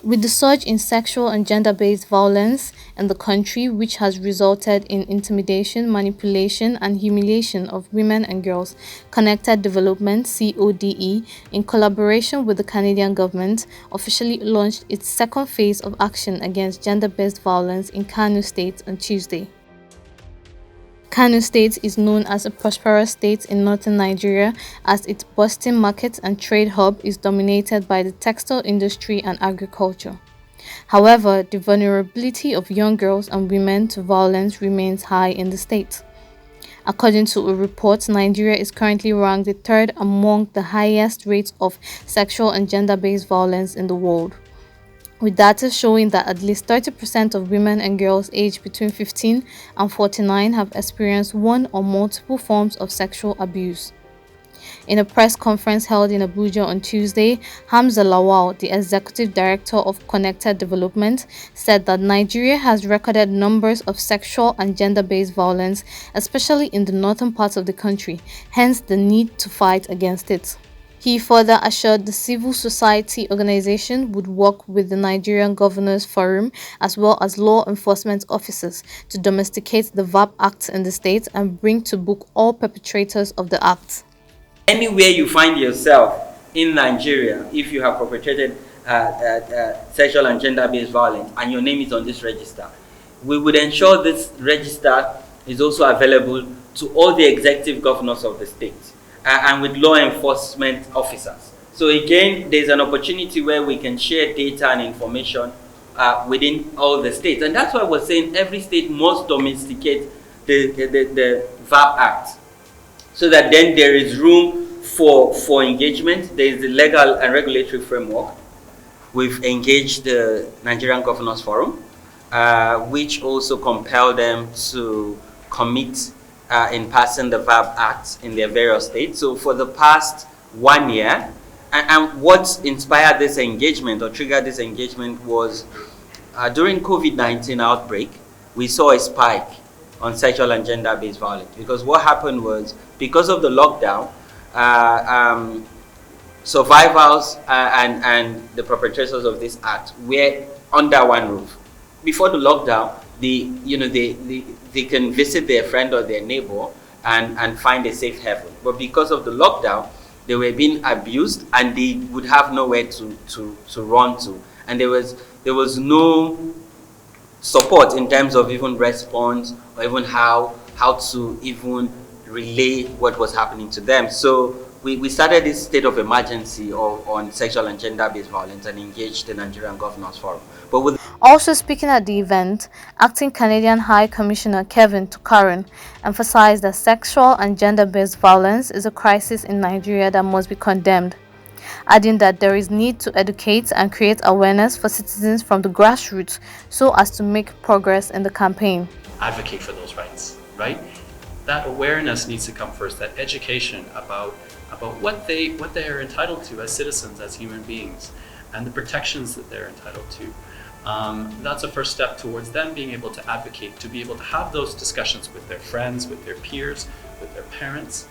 With the surge in sexual and gender based violence in the country, which has resulted in intimidation, manipulation, and humiliation of women and girls, Connected Development (CODE), in collaboration with the Canadian government, officially launched its second phase of action against gender based violence in Kano State on Tuesday. Kano State is known as a prosperous state in northern Nigeria as its bustling market and trade hub is dominated by the textile industry and agriculture. However, the vulnerability of young girls and women to violence remains high in the state. According to a report, Nigeria is currently ranked the third among the highest rates of sexual and gender based violence in the world, with data showing that at least 30% of women and girls aged between 15 and 49 have experienced one or multiple forms of sexual abuse. In a press conference held in Abuja on Tuesday, Hamza Lawal, the executive director of Connected Development, said that Nigeria has recorded numbers of sexual and gender-based violence, especially in the northern parts of the country, hence the need to fight against it. He further assured the civil society organization would work with the Nigerian Governors Forum as well as law enforcement officers to domesticate the VAP Act in the state and bring to book all perpetrators of the act. Anywhere you find yourself in Nigeria, if you have perpetrated sexual and gender-based violence and your name is on this register, we would ensure this register is also available to all the executive governors of the state and with law enforcement officers. So again, there's an opportunity where we can share data and information within all the states. And that's why we're saying every state must domesticate the VAP Act, so that then there is room for engagement. There is the legal and regulatory framework. We've engaged the Nigerian Governors Forum, which also compel them to commit in passing the VAP Act in their various states. So for the past 1 year, and what inspired this engagement or triggered this engagement was during COVID-19 outbreak, we saw a spike on sexual and gender-based violence. Because what happened was, because of the lockdown, survivors and the perpetrators of this act were under one roof. Before the lockdown, they can visit their friend or their neighbor and find a safe haven. But because of the lockdown, they were being abused and they would have nowhere to run to. And there was no support in terms of even response or even how to even relay what was happening to them. So we started this state of emergency on sexual and gender-based violence and engaged the Nigerian Governors Forum. Also speaking at the event, Acting Canadian High Commissioner Kevin Tukaran emphasized that sexual and gender-based violence is a crisis in Nigeria that must be condemned, adding that there is need to educate and create awareness for citizens from the grassroots so as to make progress in the campaign. Advocate for those rights, right? That awareness needs to come first, that education about what they are entitled to as citizens, as human beings, and the protections that they're entitled to. That's a first step towards them being able to advocate, to be able to have those discussions with their friends, with their peers, with their parents,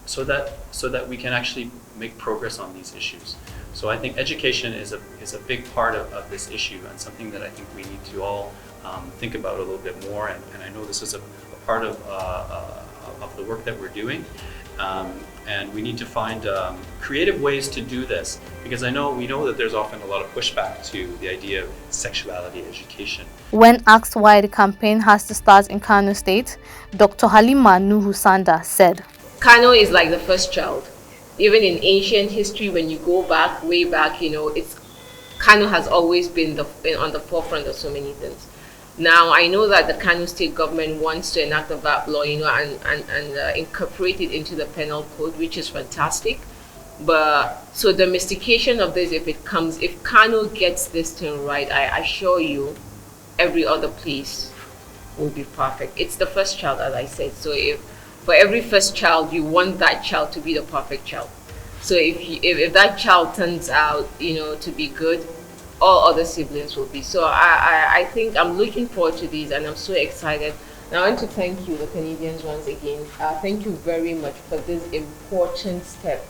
so that we can actually make progress on these issues. So I think education is a big part of this issue, and something that I think we need to all think about a little bit more. And I know this is a part of the work that we're doing. And we need to find creative ways to do this, because we know that there's often a lot of pushback to the idea of sexuality education. When asked why the campaign has to start in Kano State, Dr. Halima Nuhu Sanda said, Kano is like the first child. Even in ancient history, when you go back, way back, Kano has always been on the forefront of so many things. Now, I know that the Kano state government wants to enact the VAP law, and incorporate it into the penal code, which is fantastic. But so domestication of this, if Kano gets this thing right, I assure you, every other place will be perfect. It's the first child, as I said. So for every first child, you want that child to be the perfect child. So if that child turns out, to be good, all other siblings will be. So I think I'm looking forward to these, and I'm so excited. Now I want to thank you, the Canadians, once again. Thank you very much for this important step.